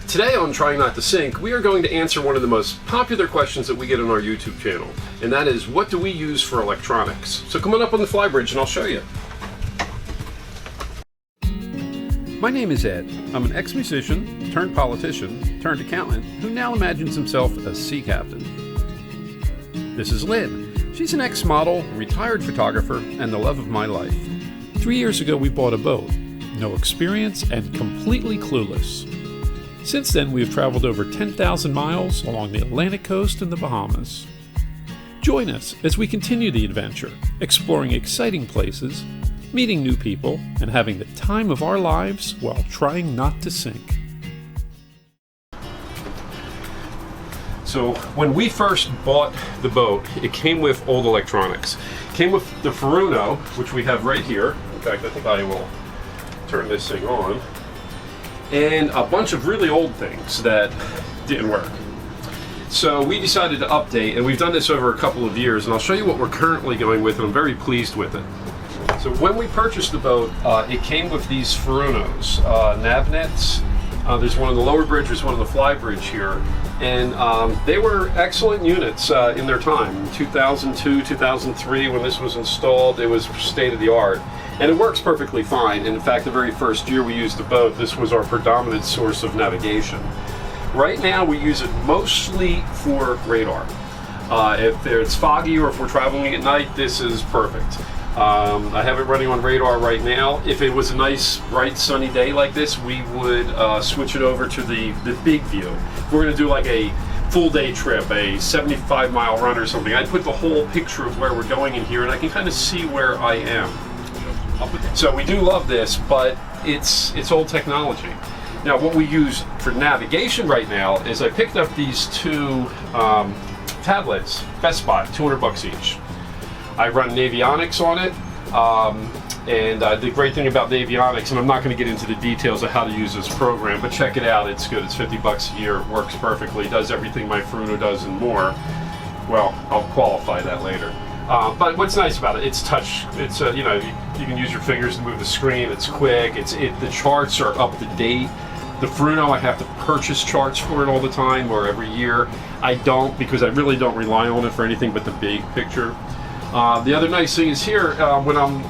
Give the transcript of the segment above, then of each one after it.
Today on Trying Not to Sink, we are going to answer one of the most popular questions that we get on our YouTube channel, and that is, what do we use for electronics? So come on up on the flybridge and I'll show you. My name is Ed. I'm an ex-musician, turned politician, turned accountant, who now imagines himself a sea captain. This is Lynn. She's an ex-model, retired photographer, and the love of my life. 3 years ago we bought a boat. No experience and completely clueless. Since then, we have traveled over 10,000 miles along the Atlantic coast and the Bahamas. Join us as we continue the adventure, exploring exciting places, meeting new people, and having the time of our lives while trying not to sink. So when we first bought the boat, it came with old electronics. It came with the Furuno, which we have right here. In fact, I think I will turn this thing on. And a bunch of really old things that didn't work. So we decided to update, and we've done this over a couple of years, and I'll show you what we're currently going with, and I'm very pleased with it. So when we purchased the boat, it came with these Furunos, nav nets. There's one on the lower bridge, there's one on the fly bridge here, and they were excellent units in their time. 2002, 2003, when this was installed, it was state of the art. And it works perfectly fine. And in fact, the very first year we used the boat, this was our predominant source of navigation. Right now, we use it mostly for radar. If it's foggy or if we're traveling at night, this is perfect. I have it running on radar right now. If it was a nice, bright, sunny day like this, we would switch it over to the big view. If we're gonna do like a full day trip, a 75-mile run or something, I'd put the whole picture of where we're going in here, and I can kind of see where I am. So we do love this, but it's old technology. Now what we use for navigation right now is I picked up these two tablets, Best Buy, 200 bucks each. I run Navionics on it, and the great thing about Navionics, and I'm not going to get into the details of how to use this program, but check it out, it's good. It's 50 bucks a year, it works perfectly, does everything my Furuno does and more. Well, I'll qualify that later. But what's nice about it, it's touch. It's you know, you can use your fingers to move the screen. It's quick. The charts are up to date. The Furuno, I have to purchase charts for it all the time or every year. I don't, because I really don't rely on it for anything but the big picture. The other nice thing is here, when I'm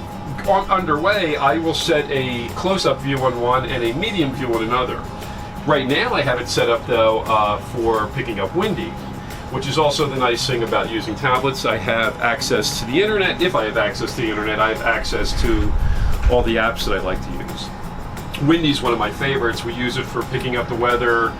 underway, I will set a close-up view on one and a medium view on another. Right now, I have it set up though for picking up windy, which is also the nice thing about using tablets. I have access to the internet. If I have access to the internet, I have access to all the apps that I like to use. Windy's one of my favorites. We use it for picking up the weather.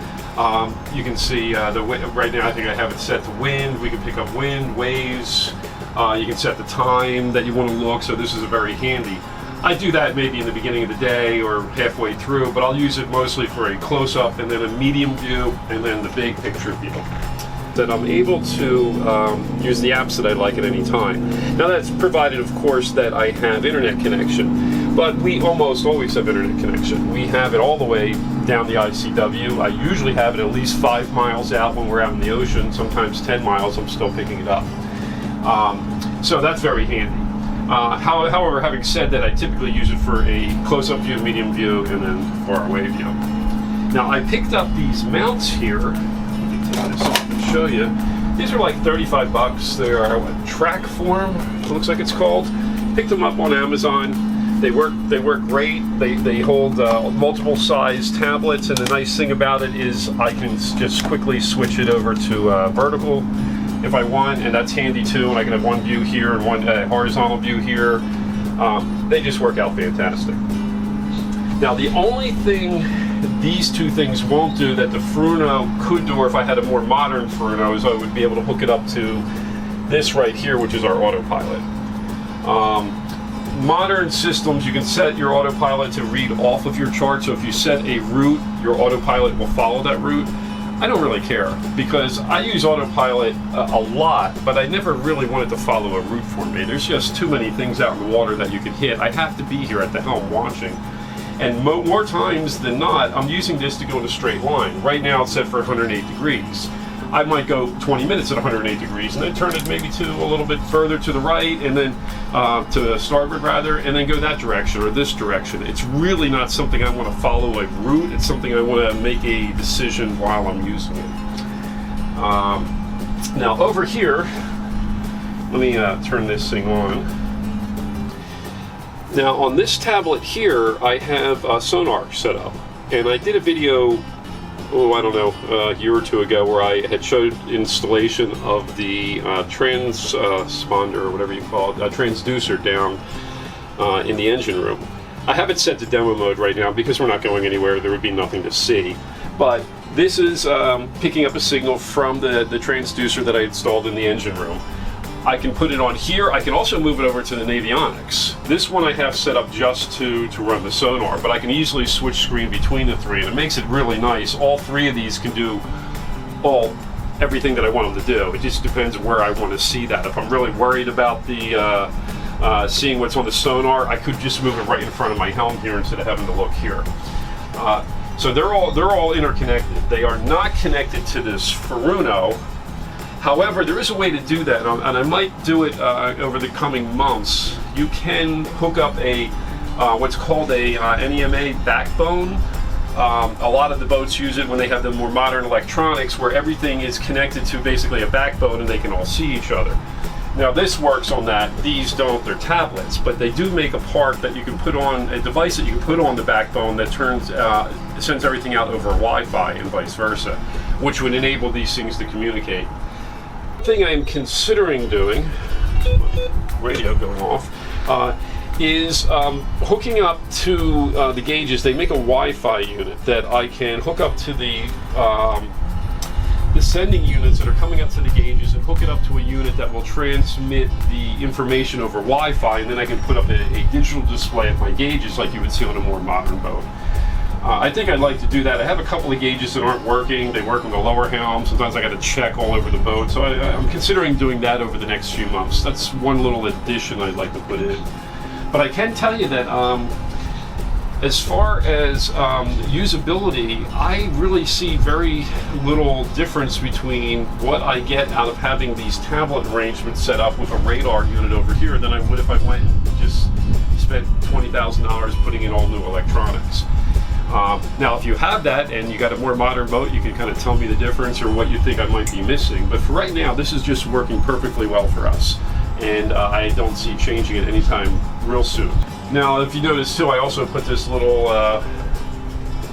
You can see right now I think I have it set to wind. We can pick up wind, waves. You can set the time that you want to look, so this is very handy. I do that maybe in the beginning of the day or halfway through, but I'll use it mostly for a close-up and then a medium view and then the big picture view. That I'm able to use the apps that I like at any time. Now that's provided, of course, that I have internet connection, but we almost always have internet connection. We have it all the way down the ICW. I usually have it at least 5 miles out when we're out in the ocean, sometimes 10 miles, I'm still picking it up. So that's very handy. However, having said that, I typically use it for a close-up view, medium view, and then far away view. Now I picked up these mounts here. Take this off and show you. These are like 35 bucks. They are track form, it looks like it's called. Picked them up on Amazon. They work great. They hold multiple size tablets, and the nice thing about it is I can just quickly switch it over to vertical if I want, and that's handy too. And I can have one view here and one horizontal view here. They just work out fantastic. Now the only thing these two things won't do that the Furuno could do, or if I had a more modern Furuno, is I would be able to hook it up to this right here, which is our autopilot. Modern systems, you can set your autopilot to read off of your chart, so if you set a route, your autopilot will follow that route. I don't really care, because I use autopilot a lot, but I never really wanted to follow a route for me. There's just too many things out in the water that you can hit. I have to be here at the helm watching. And more times than not, I'm using this to go in a straight line. Right now it's set for 108 degrees. I might go 20 minutes at 108 degrees and then turn it maybe to a little bit further to the right, and then to starboard rather, and then go that direction or this direction. It's really not something I want to follow a route. It's something I want to make a decision while I'm using it. Now over here, let me turn this thing on. Now on this tablet here, I have sonar set up, and I did a video, I don't know, a year or two ago, where I had showed installation of the transponder, or whatever you call it, transducer down in the engine room. I have it set to demo mode right now because we're not going anywhere. There would be nothing to see, but this is picking up a signal from the transducer that I installed in the engine room. I can put it on here. I can also move it over to the avionics. This one I have set up just to run the sonar, but I can easily switch screen between the three, and it makes it really nice. All three of these can do everything that I want them to do. It just depends where I want to see that. If I'm really worried about the seeing what's on the sonar, I could just move it right in front of my helm here instead of having to look here. So they're all interconnected. They are not connected to this Furuno. However, there is a way to do that, and I might do it over the coming months. You can hook up a what's called a NEMA backbone. A lot of the boats use it when they have the more modern electronics, where everything is connected to basically a backbone and they can all see each other. Now this works on that. These don't. They're tablets, but they do make a part that you can put on, a device that you can put on the backbone that sends everything out over Wi-Fi and vice versa, which would enable these things to communicate. Thing I'm considering doing, radio going off, is hooking up to the gauges. They make a Wi-Fi unit that I can hook up to the sending units that are coming up to the gauges, and hook it up to a unit that will transmit the information over Wi-Fi, and then I can put up a digital display of my gauges like you would see on a more modern boat. I think I'd like to do that. I have a couple of gauges that aren't working. They work on the lower helm. Sometimes I got to check all over the boat. So I'm considering doing that over the next few months. That's one little addition I'd like to put in. But I can tell you that as far as usability, I really see very little difference between what I get out of having these tablet arrangements set up with a radar unit over here than I would if I went and just spent $20,000 putting in all new electronics. Now if you have that and you got a more modern boat, you can kind of tell me the difference or what you think I might be missing. But for right now, this is just working perfectly well for us, and I don't see changing it anytime real soon. Now if you notice too, I also put this little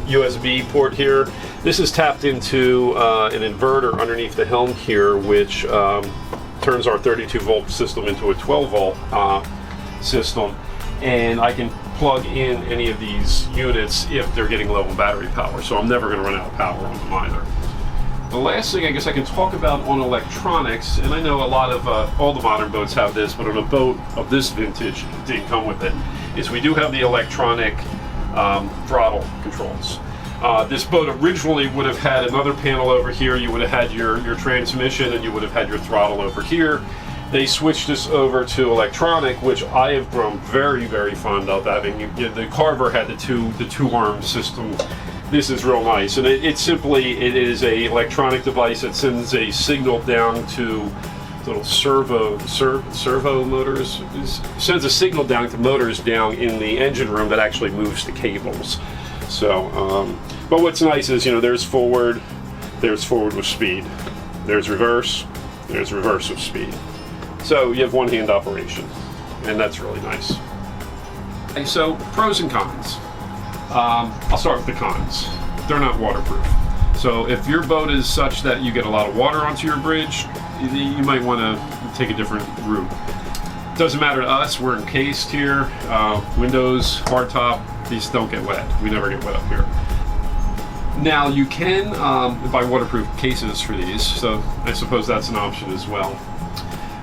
USB port here. This is tapped into an inverter underneath the helm here, which turns our 32 volt system into a 12 volt system, and I can plug in any of these units if they're getting low on battery power, so I'm never going to run out of power on them either. The last thing I guess I can talk about on electronics, and I know a lot of all the modern boats have this, but on a boat of this vintage it didn't come with it, is we do have the electronic throttle controls. This boat originally would have had another panel over here. You would have had your transmission, and you would have had your throttle over here. They switched this over to electronic, which I have grown very, very fond of having. The Carver had the two-arm system. This is real nice, and it is a electronic device that sends a signal down to little servo motors. Sends a signal down to motors down in the engine room that actually moves the cables. So, but what's nice is, there's forward with speed. There's reverse with speed. So you have one-hand operation, and that's really nice. Okay, so pros and cons. I'll start with the cons. They're not waterproof. So if your boat is such that you get a lot of water onto your bridge, you might want to take a different route. Doesn't matter to us. We're encased here. Windows, hardtop, these don't get wet. We never get wet up here. Now you can buy waterproof cases for these, so I suppose that's an option as well.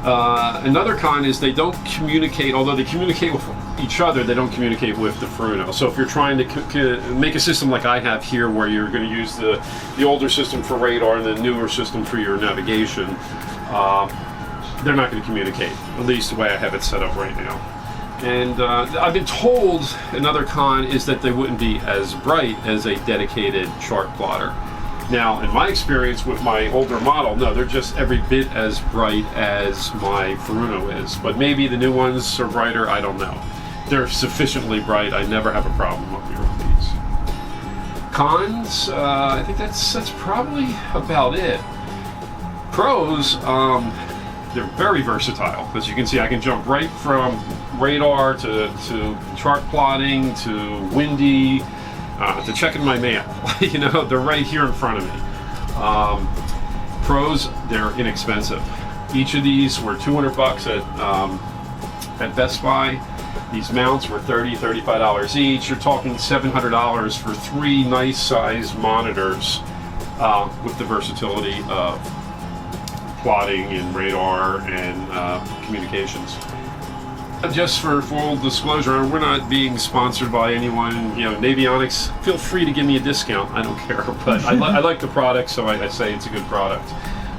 Another con is they don't communicate, although they communicate with each other, they don't communicate with the Furuno. So if you're trying to make a system like I have here, where you're going to use the older system for radar and the newer system for your navigation, they're not going to communicate, at least the way I have it set up right now. And I've been told another con is that they wouldn't be as bright as a dedicated chart plotter. Now, in my experience with my older model, no, they're just every bit as bright as my Furuno is. But maybe the new ones are brighter, I don't know. They're sufficiently bright, I never have a problem up here with these. Cons, I think that's probably about it. Pros, they're very versatile. As you can see, I can jump right from radar to chart plotting to windy to checking my mail. You know, they're right here in front of me. Pros, they're inexpensive. Each of these were $200 at Best Buy. These mounts were $30, $35 each. You're talking $700 for 3 nice size monitors with the versatility of plotting and radar and communications. Just for full disclosure, we're not being sponsored by anyone. You know, Navionics, feel free to give me a discount. I don't care, but I like the product, so I say it's a good product.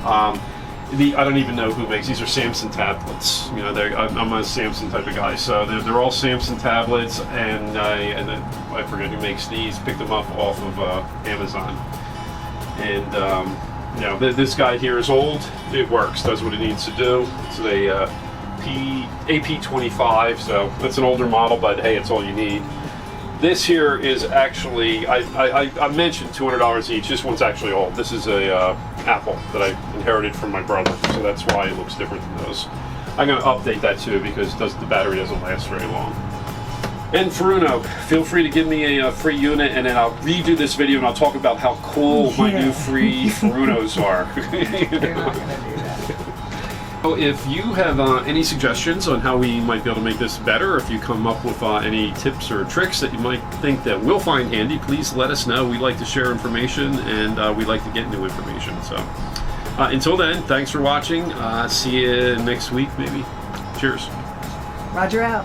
I don't even know who makes these. Are Samsung tablets. You know, I'm a Samsung type of guy, so they're all Samsung tablets, and I forget who makes these. Picked them up off of Amazon, and you know, this guy here is old. It works, does what it needs to do. It's a AP25, so it's an older model, but hey, it's all you need. This here is actually, I mentioned $200 each. This one's actually old. This is a Apple that I inherited from my brother, so that's why it looks different than those. I'm going to update that too because the battery doesn't last very long. And Furuno, feel free to give me a free unit, and then I'll redo this video and I'll talk about how cool my new free Furunos are. They're not going to do that. So if you have any suggestions on how we might be able to make this better, or if you come up with any tips or tricks that you might think that we'll find handy, please let us know. We like to share information, and we like to get new information. So until then, thanks for watching. See you next week, maybe. Cheers. Roger out.